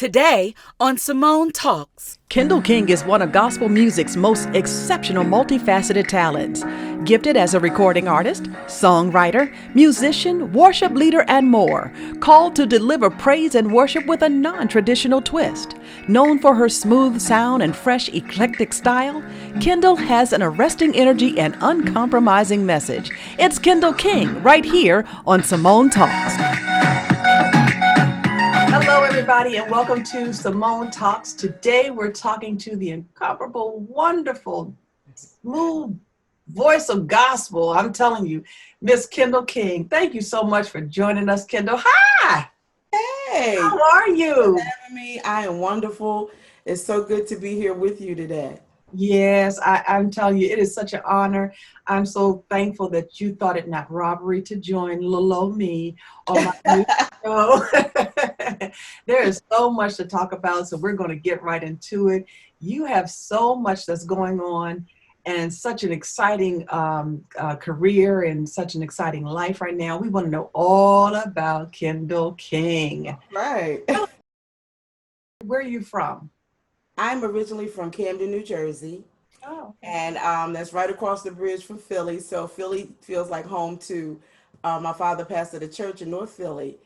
Today on Simone Talks. Kendall King is one of gospel music's most exceptional multifaceted talents. Gifted as a recording artist, songwriter, musician, worship leader, and more. Called to deliver praise and worship with a non-traditional twist. Known for her smooth sound and fresh, eclectic style, Kendall has an arresting energy and uncompromising message. It's Kendall King right here on Simone Talks. Hello, everybody, and welcome to Simone Talks. Today, we're talking to the incomparable, wonderful, smooth voice of gospel. I'm telling you, Miss Kendall King. Thank you so much for joining us, Kendall. Hi! Hey, How are thanks you? for having me. I am wonderful. It's so good to be here with you today. Yes, I'm telling you, it is such an honor. I'm so thankful that you thought it not robbery to join little old me on my new show. There is so much to talk about, so we're going to get right into it. You have so much that's going on and such an exciting career and such an exciting life right now. We want to know all about Kendall King. Right. Where are you from? I'm originally from Camden, New Jersey, Oh, and that's right across the bridge from Philly. So Philly feels like home to my father pastored a church in North Philly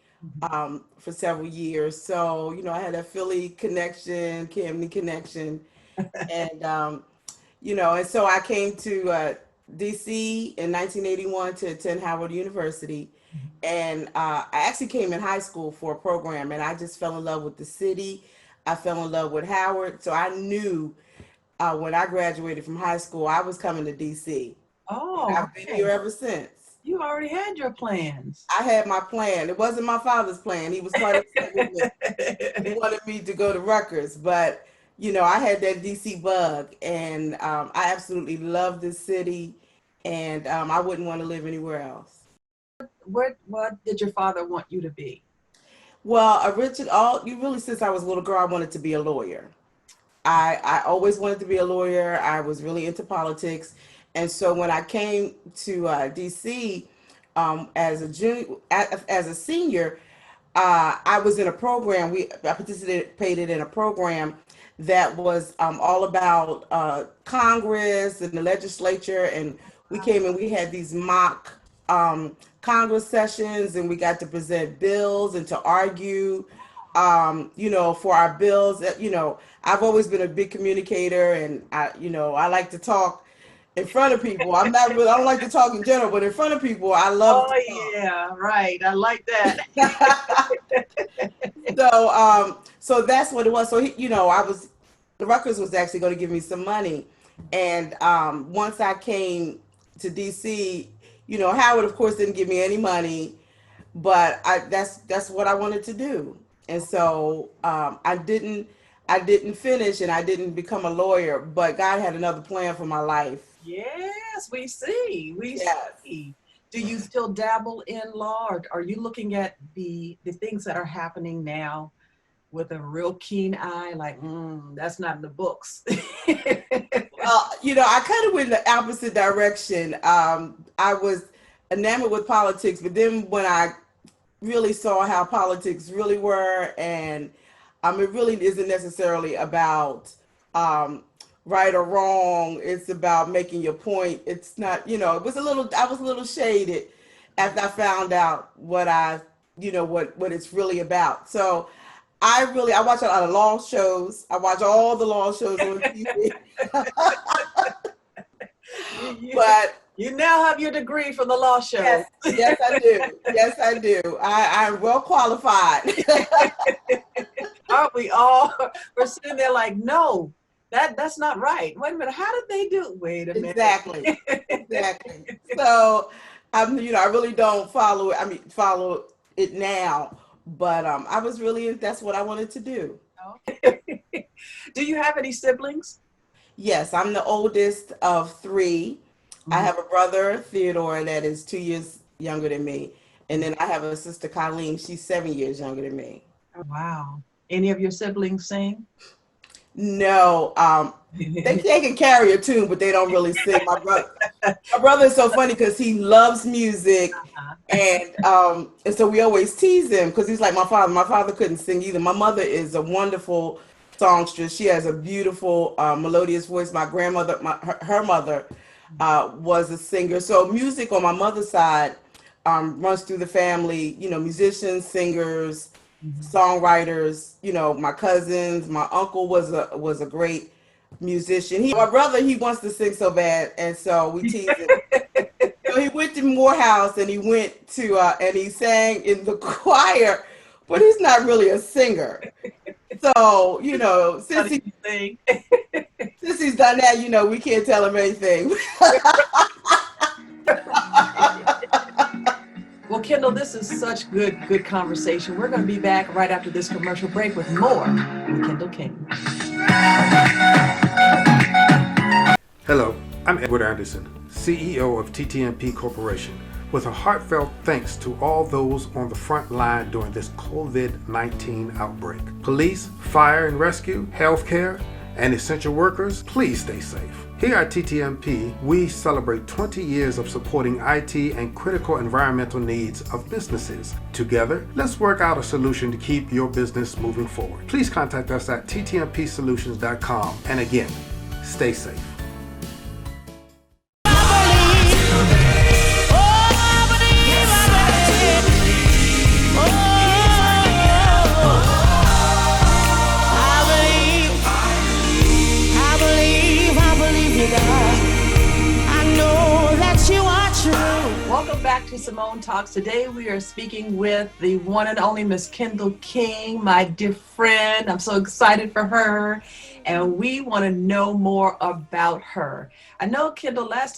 for several years. So, I had a Philly connection, Camden connection, and and so I came to DC in 1981 to attend Howard University. And I actually came in high school for a program, and I just fell in love with the city. I fell in love with Howard. So I knew when I graduated from high school, I was coming to DC. And oh, I've been okay. here ever since. You already had your plans. I had my plan. It wasn't my father's plan. He was quite upset with me. He wanted me to go to Rutgers, but I had that DC bug, and I absolutely love this city, and I wouldn't want to live anywhere else. What did your father want you to be? Well, Richard, you really since I was a little girl, I wanted to be a lawyer. I always wanted to be a lawyer. I was really into politics, and so when I came to DC as a as a senior, I was in a program. I participated in a program that was all about Congress and the legislature, and we came and we had these mock Congress sessions, and we got to present bills and to argue, for our bills. I've always been a big communicator, and I like to talk in front of people. I don't like to talk in general, but in front of people, I love Oh to talk. yeah, right. I like that. So that's what it was. So the Rutgers was actually going to give me some money, and once I came to DC, Howard of course didn't give me any money, but that's what I wanted to do, and so I didn't finish and I didn't become a lawyer, but God had another plan for my life. Yes, we see. We Yes. see. Do you still dabble in law, or are you looking at the things that are happening now with a real keen eye, like, that's not in the books? Well, I kind of went in the opposite direction. I was enamored with politics, but then when I really saw how politics really were, and it really isn't necessarily about um, right or wrong. It's about making your point. It's not, I was a little shaded after I found out what it's really about. So I watch a lot of law shows. I watch all the law shows on TV. you, you But you now have your degree from the law show. yes, yes, I do. Yes, I do. I'm well qualified. Aren't we all? We're sitting there like, no, that's not right. Wait a minute, how did they do? Wait a minute. Exactly. Exactly. So I really don't follow it. Follow it now, but I was really that's what I wanted to do. Do you have any siblings? Yes, I'm the oldest of three. I Mhm. have a brother, Theodore, that is 2 years younger than me. And then I have a sister, Colleen. She's 7 years younger than me. Oh, wow. Any of your siblings sing? No, they can carry a tune, but they don't really sing. My brother is so funny because he loves music, and so we always tease him because he's like my father. My father couldn't sing either. My mother is a wonderful songstress. She has a beautiful melodious voice. My grandmother, her mother, was a singer. So music on my mother's side runs through the family. You know, musicians, singers, songwriters. You know, my cousins. My uncle was a great musician. My brother, he wants to sing so bad, and so we tease him. So he went to Morehouse and he went to and he sang in the choir, but he's not really a singer. So How do you think? since he's done that, we can't tell him anything. Well, Kendall, this is such good conversation. We're going to be back right after this commercial break with more with Kendall King. Hello, I'm Edward Anderson, CEO of TTMP Corporation, with a heartfelt thanks to all those on the front line during this COVID-19 outbreak. Police, fire and rescue, healthcare, and essential workers, please stay safe. Here at TTMP, we celebrate 20 years of supporting IT and critical environmental needs of businesses. Together, let's work out a solution to keep your business moving forward. Please contact us at ttmpsolutions.com. And again, stay safe. Welcome back to Simone Talks. Today we are speaking with the one and only Miss Kendall King, my dear friend. I'm so excited for her, and we want to know more about her. I know, Kendall, last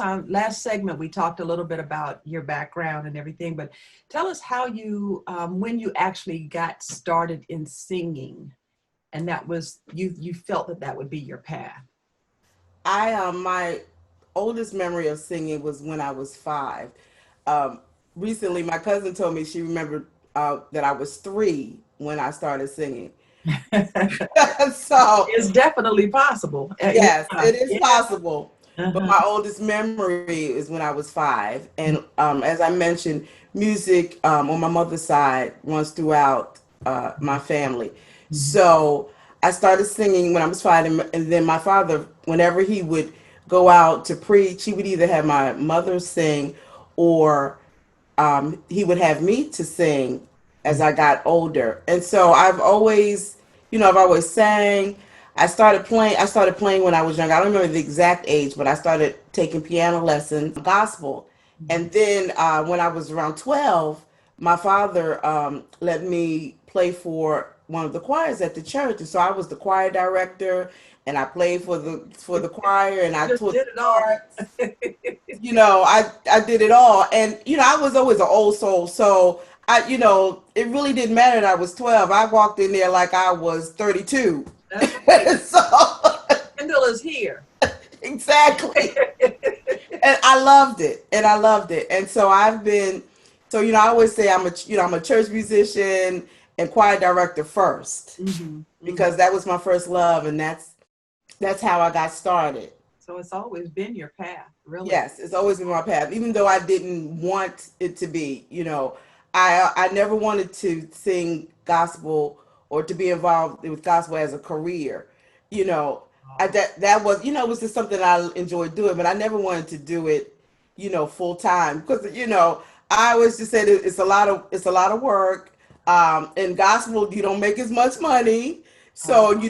segment, we talked a little bit about your background and everything, but tell us how you, when you actually got started in singing, and that was, you felt that would be your path. My oldest memory of singing was when I was 5. Recently, my cousin told me she remembered that I was 3 when I started singing. So It's definitely possible. yes, it is possible. Uh-huh. But my oldest memory is when I was 5. And as I mentioned, music on my mother's side runs throughout my family. So I started singing when I was 5, and then my father, whenever he would go out to preach, he would either have my mother sing or he would have me to sing as I got older. And so I've always sang. I started playing when I was young. I don't remember the exact age, but I started taking piano lessons, gospel. And then when I was around 12, my father let me play for one of the choirs at the church. And so I was the choir director, and I played for the choir, and I taught did it all. I did it all. And I was always an old soul, so it really didn't matter that I was 12. I walked in there like I was 32. That's right. So Kendall is here. exactly. And I loved it. And so I always say I'm a church musician and choir director first, because that was my first love, and that's how I got started. So it's always been your path, really. Yes, it's always been my path, even though I didn't want it to be. I never wanted to sing gospel or to be involved with gospel as a career. That was it was just something I enjoyed doing, but I never wanted to do it, full time, because I always just said it's a lot of work. In gospel, you don't make as much money, so you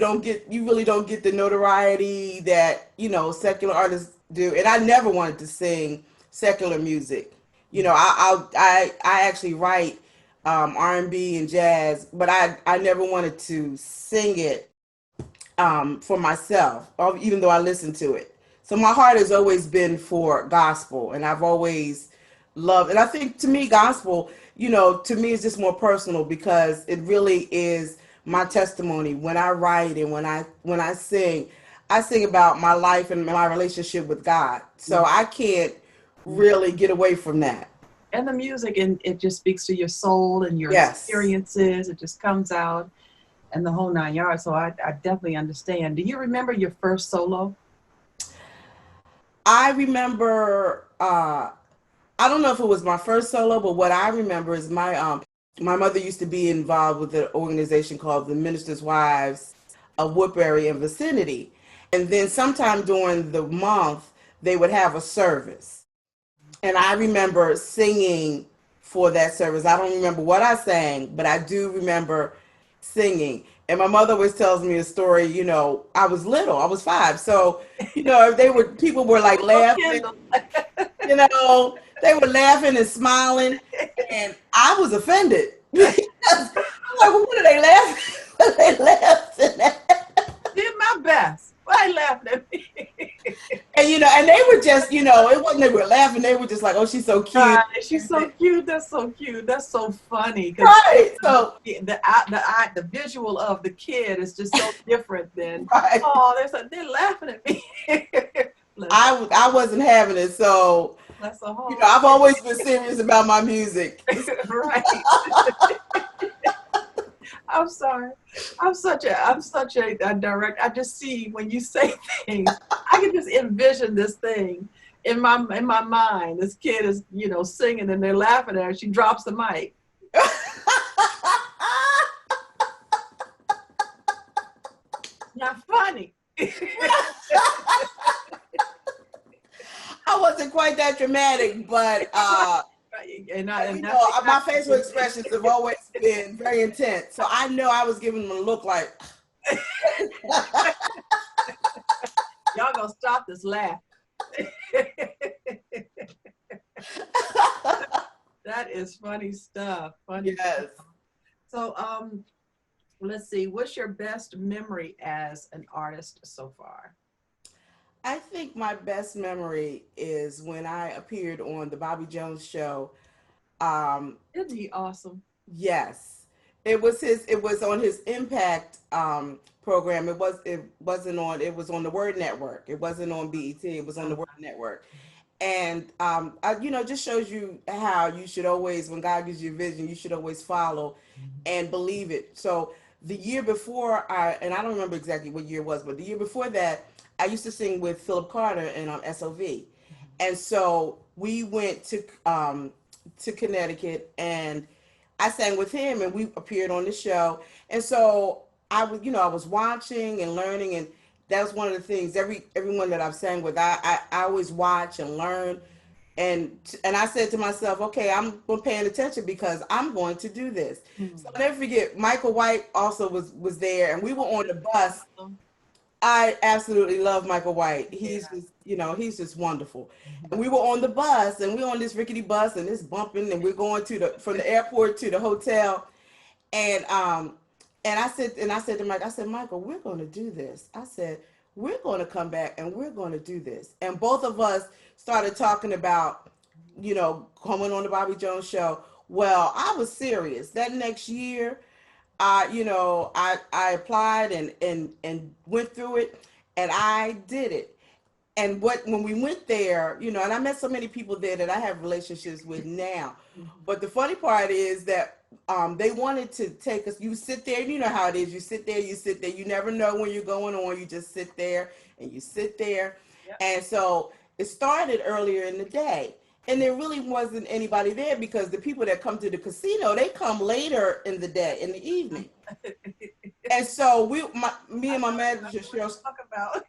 really don't get the notoriety that secular artists do. And I never wanted to sing secular music. I actually write R&B and jazz, but I never wanted to sing it for myself, even though I listen to it. So my heart has always been for gospel, and I've always loved. And I think to me, gospel, to me, is just more personal, because it really is my testimony. When I write and when I sing about my life and my relationship with God. So I can't really get away from that. And the music, and it just speaks to your soul and your Yes. experiences. It just comes out. and the whole 9 yards. So I definitely understand. Do you remember your first solo? I remember, I don't know if it was my first solo, but what I remember is my mother used to be involved with an organization called the Ministers' Wives of Woodbury and vicinity. And then sometime during the month, they would have a service. And I remember singing for that service. I don't remember what I sang, but I do remember singing. And my mother always tells me a story, I was little, I was 5. So, if people were like Oh, laughing, Kendall. they were laughing and smiling, and I was offended. Because I'm like, well, what are they laughing? What are they laughing at? Did my best. Why laughing at me? And they were just, it wasn't they were laughing. They were just like, oh, she's so cute. Right. She's so cute. That's so cute. That's so funny. Because Right. So, the visual of the kid is just so different than, right. oh, they're laughing at me. Bless, I wasn't having it. So, bless her heart. I've always been serious about my music. Right. I'm sorry. I'm such a direct. I just see when you say things, I can just envision this thing in my mind. This kid is, singing and they're laughing at her. She drops the mic. Not funny. I wasn't quite that dramatic, but my facial expressions have always been very intense. So I know I was giving them a look like, y'all gonna stop this laugh. That is funny stuff. Funny. yes. Stuff. So let's see. What's your best memory as an artist so far? I think my best memory is when I appeared on the Bobby Jones show. Isn't he awesome? Yes, it was on his Impact program. It was on the Word Network. It wasn't on BET. It was on the Word Network. And just shows you how you should always, when God gives you a vision, you should always follow and believe it. So the year before, and I don't remember exactly what year it was, but the year before that, I used to sing with Philip Carter in SOV. And so we went to Connecticut, and I sang with him, and we appeared on the show. And so I was watching and learning, and that's one of the things. Everyone that I've sang with, I always watch and learn, and I said to myself, okay, I'm paying attention because I'm going to do this. Mm-hmm. So I'll never forget, Michael White also was there, and we were on the bus. I absolutely love Michael White. He's just, he's just wonderful. And we were on the bus, and we're on this rickety bus, and it's bumping, and we're going from the airport to the hotel. And I said to Mike, I said, Michael, we're going to do this. I said, we're going to come back and we're going to do this. And both of us started talking about, coming on the Bobby Jones show. Well, I was serious. That next year, I applied and went through it, and I did it. And when we went there, and I met so many people there that I have relationships with now. But the funny part is that they wanted to take us. You sit there, and you know how it is. You sit there, you never know when you're going on. You just sit there and you sit there. Yep. And so it started earlier in the day. And there really wasn't anybody there because the people that come to the casino, they come later in the day, in the evening. And so me and my manager, Cheryl, talk about.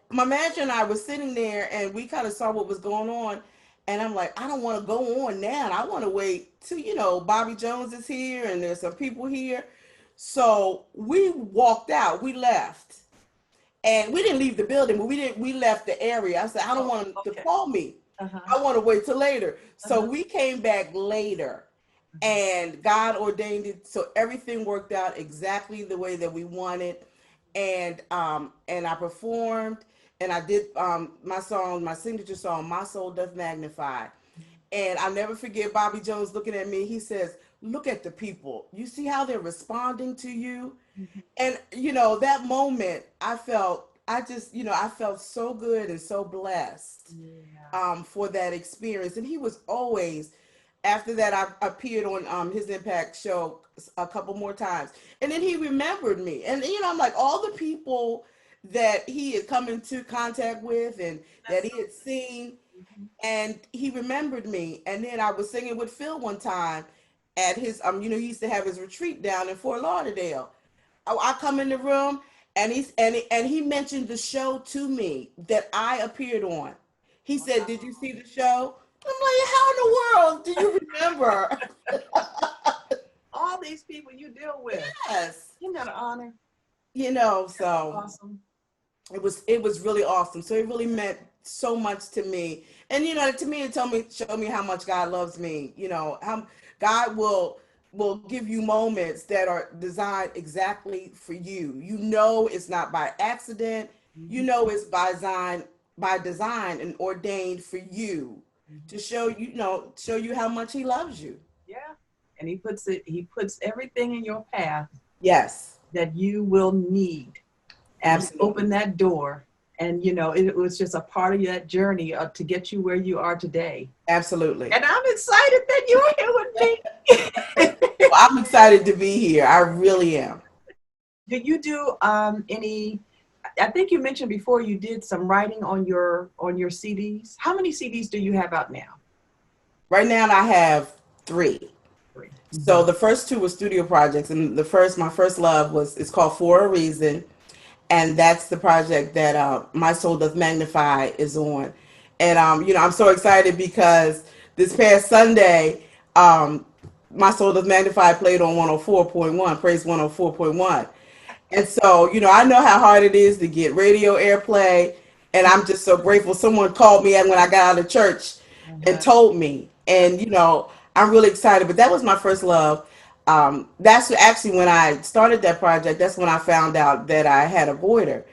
My manager and I were sitting there, and we kind of saw what was going on. And I'm like, I don't want to go on now. I want to wait till, Bobby Jones is here and there's some people here. So we walked out, we left. And we didn't leave the building, but we left the area. I said, I don't want them to call me. Uh-huh. I want to wait till later. So we came back later, and God ordained it. So everything worked out exactly the way that we wanted. And I performed, and I did my signature song, My Soul Doth Magnify. And I'll never forget Bobby Jones looking at me. He says, look at the people. You see how they're responding to you? And, that moment, I felt so good and so blessed for that experience. And he was always after that, I appeared on his Impact show a couple more times, and then he remembered me. And I'm like, all the people that he had come into contact with and that he had seen, and he remembered me. And then I was singing with Phil one time at his he used to have his retreat down in Fort Lauderdale. I come in the room, and he mentioned the show to me that I appeared on. He said, "Did you see the show?" I'm like, "How in the world do you remember?" All these people you deal with. Yes. Isn't that an honor? So Awesome. it was really awesome. So it really meant so much to me. And to me, it showed me how much God loves me. How God will give you moments that are designed exactly for you. It's not by accident. It's by design and ordained for you to show you how much he loves you. Yeah. And he puts everything in your path Yes. that you will need. Absolutely. Open that door. And it was just a part of that journey to get you where you are today. Absolutely. And I'm excited that you're here with me. Well, I'm excited to be here. I really am. Do you do any? I think you mentioned before you did some writing on your CDs. How many CDs do you have out now? Right now, I have 3. 3. So the first 2 were studio projects, and my first love it's called For a Reason, and that's the project that My Soul Doth Magnify is on. And I'm so excited because this past Sunday, My Soul Doth Magnify played on 104.1, Praise 104.1. And so, I know how hard it is to get radio airplay, and I'm just so grateful. Someone called me when I got out of church and told me, and I'm really excited. But that was my first love. That's actually when I started that project. That's when I found out that I had a goiter,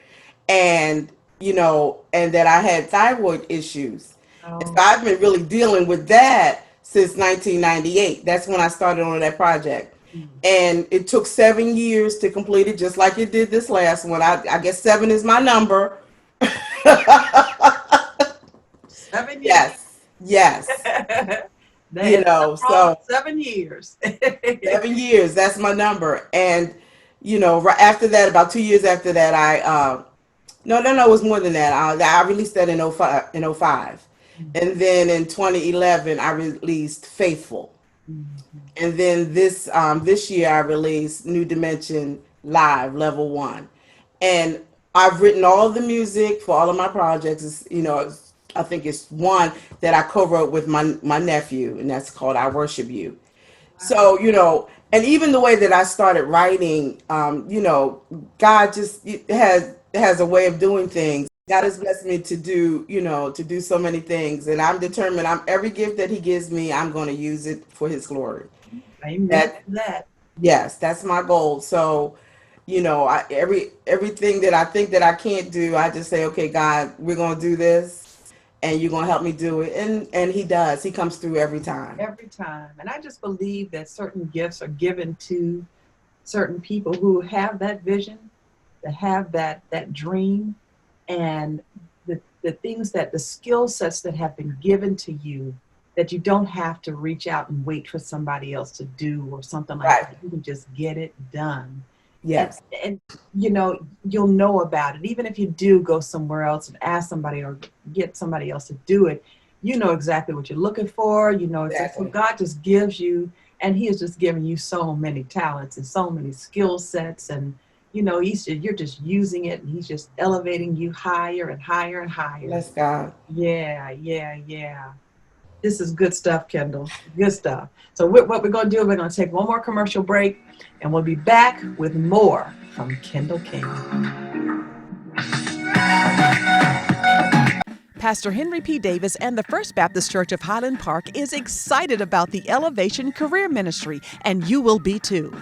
and and that I had thyroid issues. And so I've been really dealing with that since 1998. That's when I started on that project. And it took 7 years to complete it, just like it did this last one. I guess 7 is my number. 7 years. Yes, yes. So 7 years. 7 years, that's my number. And right after that, about 2 years after that, no, it was more than that. I released that in 05. And then in 2011, I released Faithful. And then this year, I released New Dimension Live Level 1. And I've written all the music for all of my projects. I think it's one that I co-wrote with my nephew, and that's called I Worship You. So, and even the way that I started writing, God just has a way of doing things. God has blessed me to do so many things, and I'm determined. Every gift that He gives me, I'm going to use it for His glory. Amen. That. Yes, that's my goal. So, everything that I think that I can't do, I just say, okay, God, we're going to do this, and you're going to help me do it. And He does. He comes through every time. Every time. And I just believe that certain gifts are given to certain people who have that vision, that have that dream, and the things the skill sets that have been given to you, that you don't have to reach out and wait for somebody else to do or something like that. You can just get it done. Yes. And you'll know about it. Even if you do go somewhere else and ask somebody or get somebody else to do it, you know exactly what you're looking for. Exactly what God just gives you. And He has just given you so many talents and so many skill sets. And, you're just using it, and He's just elevating you higher and higher and higher. Bless God. Yeah. This is good stuff, Kendall. Good stuff. So what we're going to do, we're going to take one more commercial break, and we'll be back with more from Kendall King. Pastor Henry P. Davis and the First Baptist Church of Highland Park is excited about the Elevation Career Ministry, and you will be too.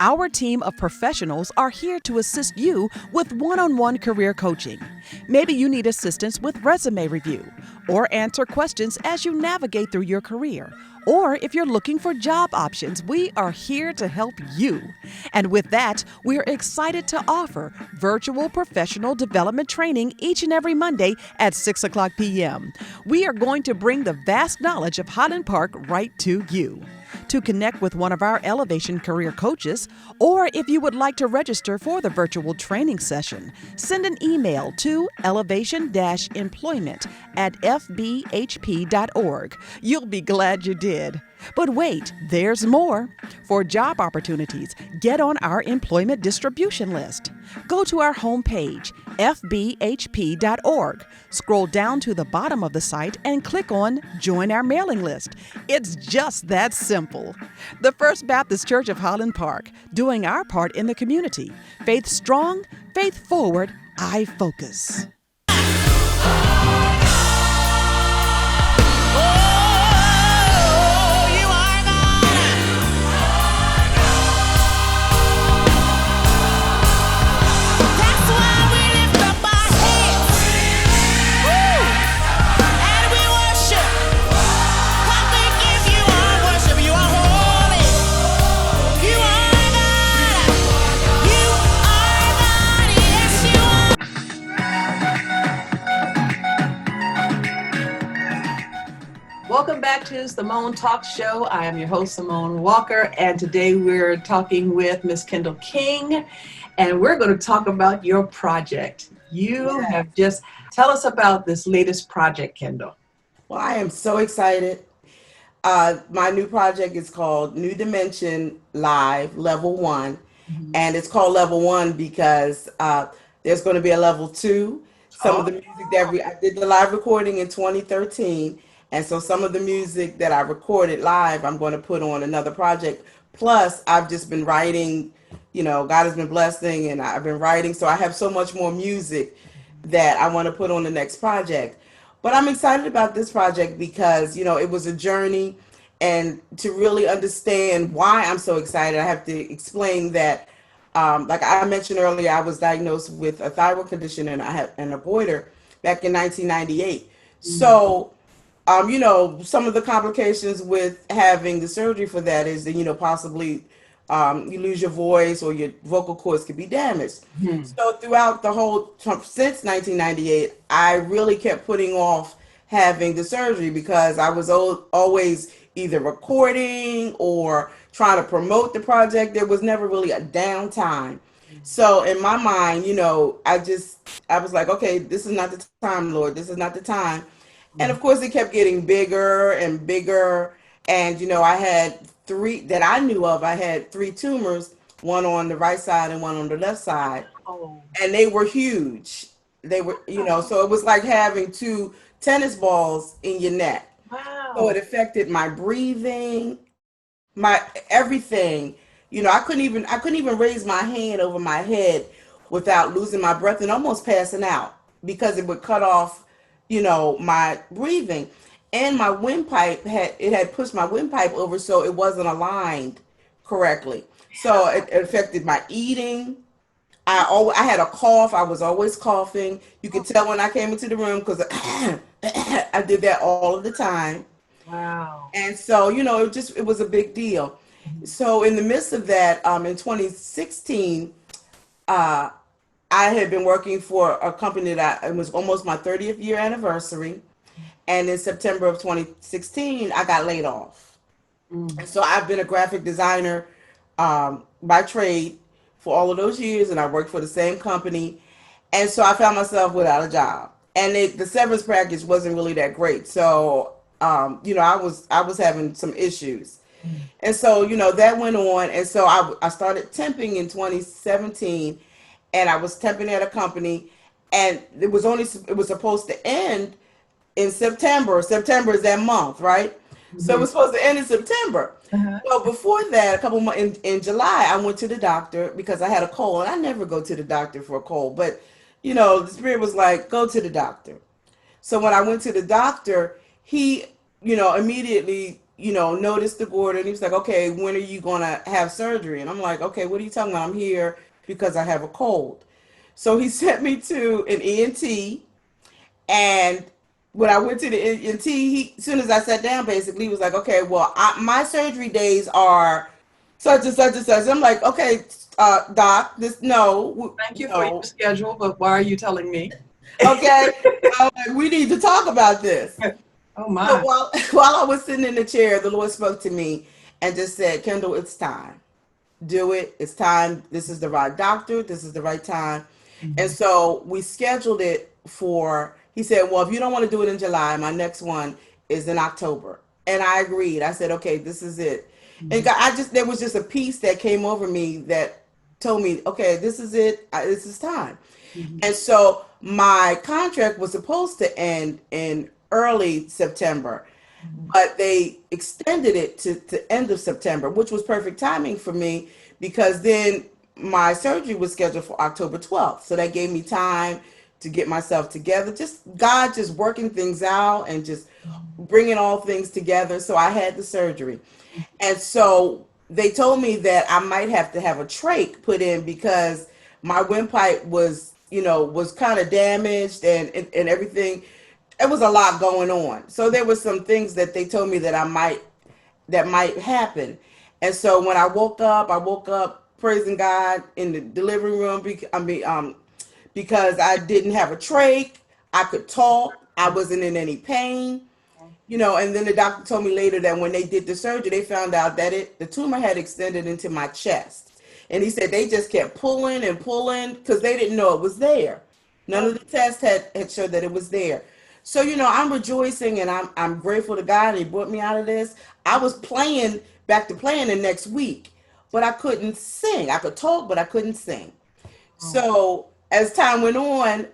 Our team of professionals are here to assist you with one-on-one career coaching. Maybe you need assistance with resume review, or answer questions as you navigate through your career, or if you're looking for job options, we are here to help you. And with that, we're excited to offer virtual professional development training each and every Monday at 6 o'clock p.m. We are going to bring the vast knowledge of Highland Park right to you. To connect with one of our Elevation career coaches, or if you would like to register for the virtual training session, send an email to elevation-employment@fbhp.org. You'll be glad you did. But wait, there's more. For job opportunities, get on our employment distribution list. Go to our homepage, fbhp.org. Scroll down to the bottom of the site and click on Join Our Mailing List. It's just that simple. The First Baptist Church of Highland Park, doing our part in the community. Faith strong, faith forward, I focus. Welcome back to Simone Talk Show. I am your host, Simone Walker, and today we're talking with Miss Kendall King, and we're going to talk about your project. You have just, tell us about this latest project, Kendall. Well, I am so excited. My new project is called New Dimension Live Level 1, and it's called Level 1 because there's going to be a Level 2. Some of the music that I did the live recording in 2013. And so some of the music that I recorded live, I'm going to put on another project. Plus, I've just been writing, God has been blessing and I've been writing. So I have so much more music that I want to put on the next project. But I'm excited about this project because, it was a journey. And to really understand why I'm so excited, I have to explain that, like I mentioned earlier, I was diagnosed with a thyroid condition and I had an goiter back in 1998. So some of the complications with having the surgery for that is that, possibly you lose your voice or your vocal cords could be damaged. So throughout the whole, since 1998, I really kept putting off having the surgery because I was always either recording or trying to promote the project. There was never really a downtime. So in my mind, I was like, okay, this is not the time, Lord. This is not the time. And of course, it kept getting bigger and bigger. And, I had three that I knew of. I had three tumors, one on the right side and one on the left side. And they were huge. They were, so it was like having two tennis balls in your neck. Wow. So it affected my breathing, my everything. I couldn't even raise my hand over my head without losing my breath and almost passing out because it would cut off my breathing, and my windpipe had pushed my windpipe over, so it wasn't aligned correctly. So it affected my eating. I had a cough. I was always coughing. You could tell when I came into the room because I did that all of the time. Wow. And so, it was a big deal. So in the midst of that, in 2016, I had been working for a company that it was almost my 30th year anniversary. And in September of 2016, I got laid off. And so I've been a graphic designer by trade for all of those years. And I worked for the same company. And so I found myself without a job. And the severance package wasn't really that great. So, I was having some issues. And so, that went on. And so I started temping in 2017. And I was temping at a company, and it was supposed to end in September. September is that month, right? So it was supposed to end in September. Well, before that, a couple months in July, I went to the doctor because I had a cold, and I never go to the doctor for a cold. But the Spirit was like, go to the doctor. So when I went to the doctor, he, immediately, noticed the goiter, and he was like, okay, when are you gonna have surgery? And I'm like, okay, what are you talking about? I'm here because I have a cold. So he sent me to an ENT, and when I went to the ENT, as soon as I sat down, basically, he was like, okay, well, my surgery days are such and such and such. I'm like, okay, doc, Thank you for your no, schedule, but why are you telling me? okay, we need to talk about this. Oh So my. while I was sitting in the chair, the Lord spoke to me and just said, Kendall, it's time. Do it. It's time. This is the right doctor. This is the right time. And so we scheduled it for, he said, well, if you don't want to do it in July, my next one is in October. And I agreed. I said, okay, this is it. And God, there was just a peace that came over me that told me, okay, this is it. This is time. And so my contract was supposed to end in early September, but they extended it to end of September, which was perfect timing for me because then my surgery was scheduled for October 12th. So that gave me time to get myself together. Just God just working things out and just bringing all things together. So I had the surgery. And so they told me that I might have to have a trach put in because my windpipe was kind of damaged and everything. It was a lot going on. So there was some things that they told me that might happen. And so when I woke up praising God in the delivery room because I didn't have a trach. I could talk. I wasn't in any pain. And then the doctor told me later that when they did the surgery, they found out that the tumor had extended into my chest. And he said they just kept pulling and pulling because they didn't know it was there. None of the tests had showed that it was there. So, I'm rejoicing and I'm grateful to God he brought me out of this. I was back to playing the next week, but I couldn't sing. I could talk, but I couldn't sing. So as time went on,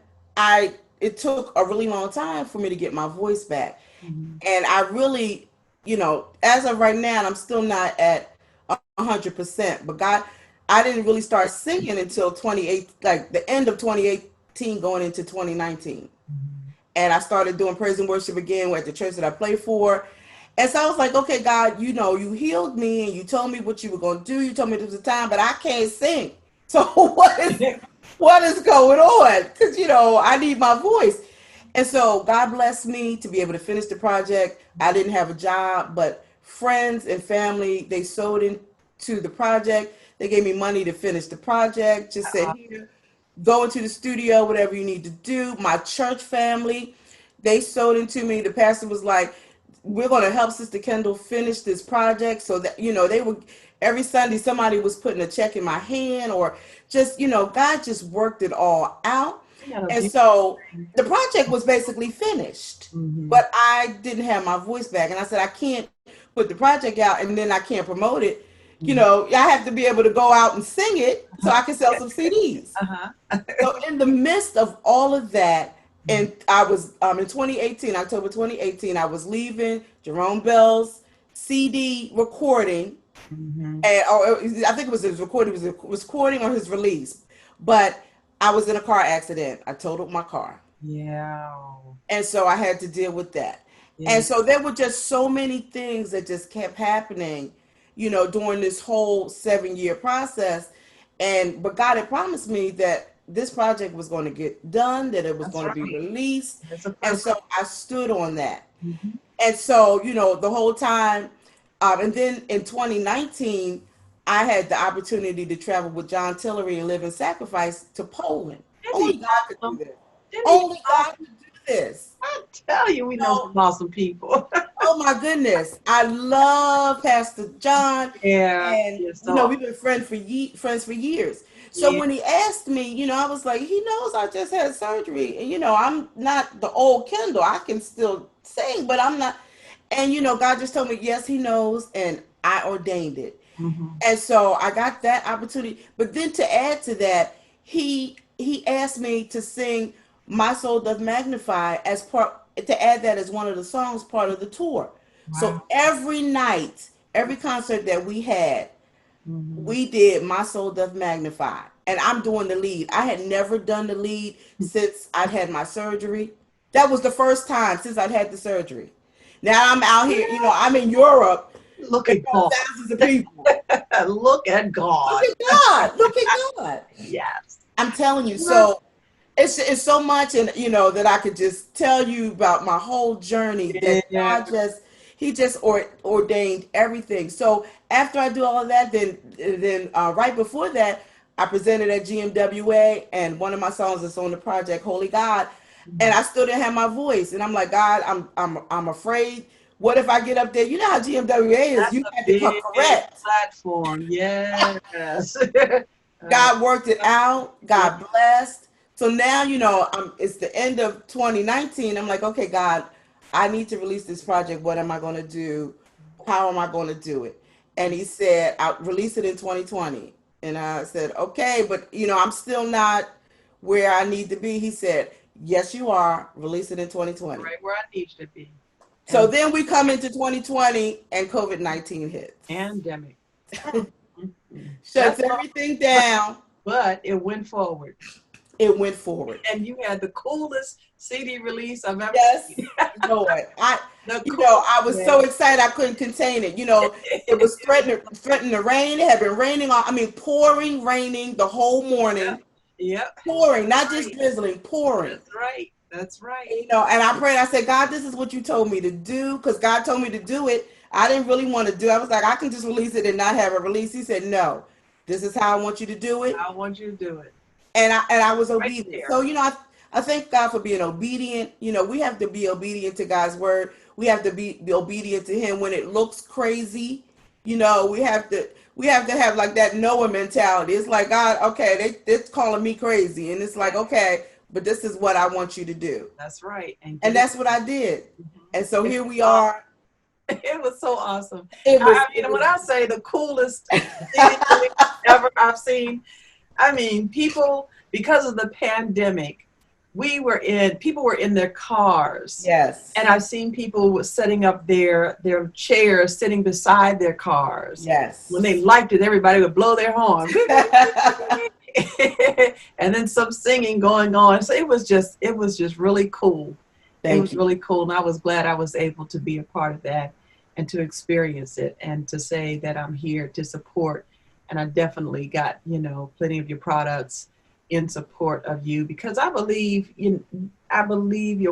it took a really long time for me to get my voice back. And I really, as of right now, I'm still not at 100%. But God, I didn't really start singing until 28, like the end of 2018, going into 2019. And I started doing praise and worship again at the church that I play for. And so I was like, okay, God, you healed me and you told me what you were going to do. You told me there was a time, but I can't sing. So what is going on? Because, I need my voice. And so God blessed me to be able to finish the project. I didn't have a job, but friends and family, they sold into the project. They gave me money to finish the project. Just said, here, go into the studio, whatever you need to do. My church family, they sold into me. The pastor was like, we're going to help Sister Kendall finish this project. So that, they would, every Sunday, somebody was putting a check in my hand or just, God just worked it all out. And so the project was basically finished, but I didn't have my voice back. And I said, I can't put the project out and then I can't promote it. I have to be able to go out and sing it so I can sell some CDs. So in the midst of all of that, and I was in 2018, October 2018, I was leaving Jerome Bell's CD recording. And I think it was his recording, it was recording or his release. But I was in a car accident. I totaled my car. Yeah. And so I had to deal with that. Yeah. And so there were just so many things that just kept happening, during this whole 7-year process. But God had promised me that this project was going to get done, that it was going to be released. And so I stood on that. And so, the whole time, and then in 2019, I had the opportunity to travel with John Tillery and Live in Sacrifice to Poland. Only God could do this. Only God could do this. I tell you, we know some awesome people. Oh my goodness. I love Pastor John. Yeah. And we've been friends for years. So when he asked me, I was like, he knows I just had surgery. And I'm not the old Kendall. I can still sing, but I'm not. And God just told me, yes, he knows, and I ordained it. And so I got that opportunity. But then to add to that, he asked me to sing My Soul Doth Magnify to add that as one of the songs, part of the tour. Wow. So every night, every concert that we had, we did My Soul Doth Magnify. And I'm doing the lead. I had never done the lead since I'd had my surgery. That was the first time since I'd had the surgery. Now I'm out here, I'm in Europe. Look at God. Thousands of people. Look at God. Look at God. Look at God. Yes. I'm telling you. So It's so much, and that I could just tell you about my whole journey. That Yeah. He just ordained everything. So after I do all of that, then right before that, I presented at GMWA, and one of my songs is on the project Holy God, and I still didn't have my voice, and I'm like, God, I'm afraid. What if I get up there? You know how GMWA is. That's You a had to come big correct. platform. Yes. God worked it out. Yeah. God blessed. So now, it's the end of 2019. I'm like, okay, God, I need to release this project. What am I going to do? How am I going to do it? And he said, I'll release it in 2020. And I said, okay, but I'm still not where I need to be. He said, yes, you are. Release it in 2020. Right where I need you to be. So And then we come into 2020 and COVID-19 hits. pandemic. Shuts That's all, everything down. but it went forward. It went forward. And you had the coolest CD release I've ever Yes, seen. Lord. The I was so excited I couldn't contain it. It was threatening to rain. It had been raining pouring, raining the whole morning. Yep. Pouring, not just Right. drizzling, pouring. That's right. That's right. And I prayed, I said, God, this is what you told me to do, because God told me to do it. I didn't really want to do it. I was like, I can just release it and not have a release. He said, no, this is how I want you to do it. I want you to do it. And I was Right obedient. there. So I thank God for being obedient. We have to be obedient to God's word. We have to be obedient to Him when it looks crazy. We have to have like that Noah mentality. It's like, God, okay, they're calling me crazy, and it's like, okay, but this is what I want you to do, That's right. and that's what I did. And so here we awesome. are. It was so awesome. It was. When I say the coolest CD ever I've seen, people, because of the pandemic, people were in their cars. Yes. And I've seen people setting up their chairs, sitting beside their cars. Yes. When they liked it, everybody would blow their horn. And then some singing going on. So it was just really cool. It was really cool. And I was glad I was able to be a part of that and to experience it and to say that I'm here to support. And I definitely got, plenty of your products in support of you, because I believe your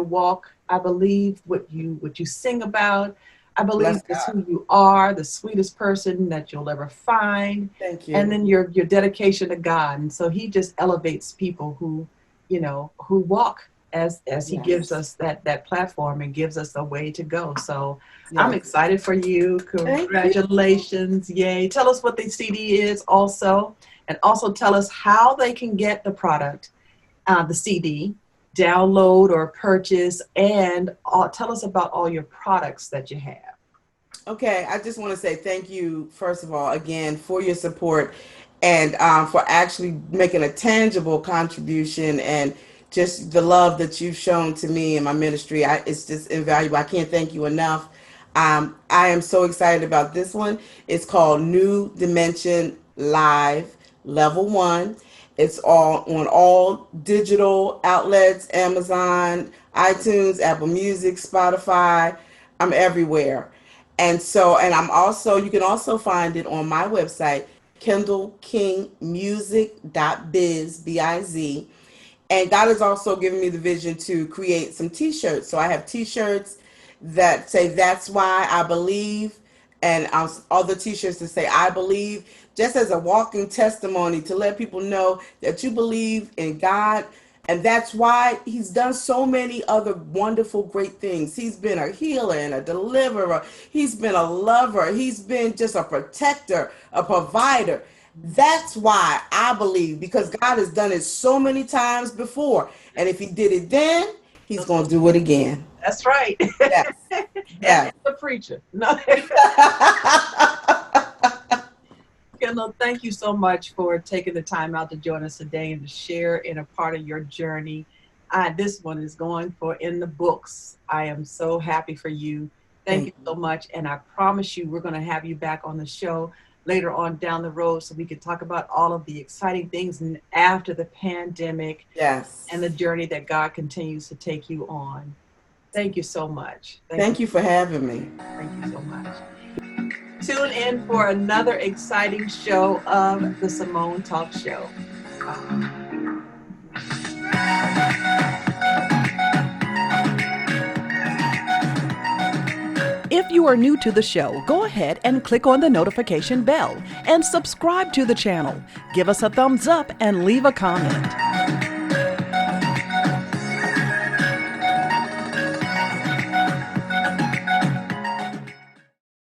walk. I believe what you sing about. I believe that's who you are, the sweetest person that you'll ever find. Thank you. And then your dedication to God. And so He just elevates people who walk as He gives us that platform and gives us a way to go. So I'm excited for you. Congratulations. Yay. Tell us what the CD is also, and also tell us how they can get the product, the CD, download or purchase, and tell us about all your products that you have. Okay, I just want to say thank you, first of all, again, for your support and for actually making a tangible contribution, and just the love that you've shown to me and my ministry. It's just invaluable. I can't thank you enough. I am so excited about this one. It's called New Dimension Live Level 1. It's all on all digital outlets, Amazon, iTunes, Apple Music, Spotify. I'm everywhere. And I'm also, you can also find it on my website, kendallkingmusic.biz, B-I-Z. And God has also given me the vision to create some t-shirts. So I have t-shirts that say, that's why I believe, and other t-shirts that say, I believe, just as a walking testimony to let people know that you believe in God. And that's why He's done so many other wonderful, great things. He's been a healer and a deliverer. He's been a lover. He's been just a protector, a provider. That's why I believe, because God has done it so many times before. And if He did it then, He's going to do it again. That's right. Yes. Yes. The preacher. No. Kendall, thank you so much for taking the time out to join us today and to share in a part of your journey. This one is going for in the books. I am so happy for you. Thank you so much. And I promise you, we're going to have you back on the show later on down the road so we can talk about all of the exciting things after the pandemic. Yes. And the journey that God continues to take you on. Thank you so much. Thank you for having me. Thank you so much. Tune in for another exciting show of the Simone Talk Show. Bye. If you are new to the show, go ahead and click on the notification bell and subscribe to the channel. Give us a thumbs up and leave a comment.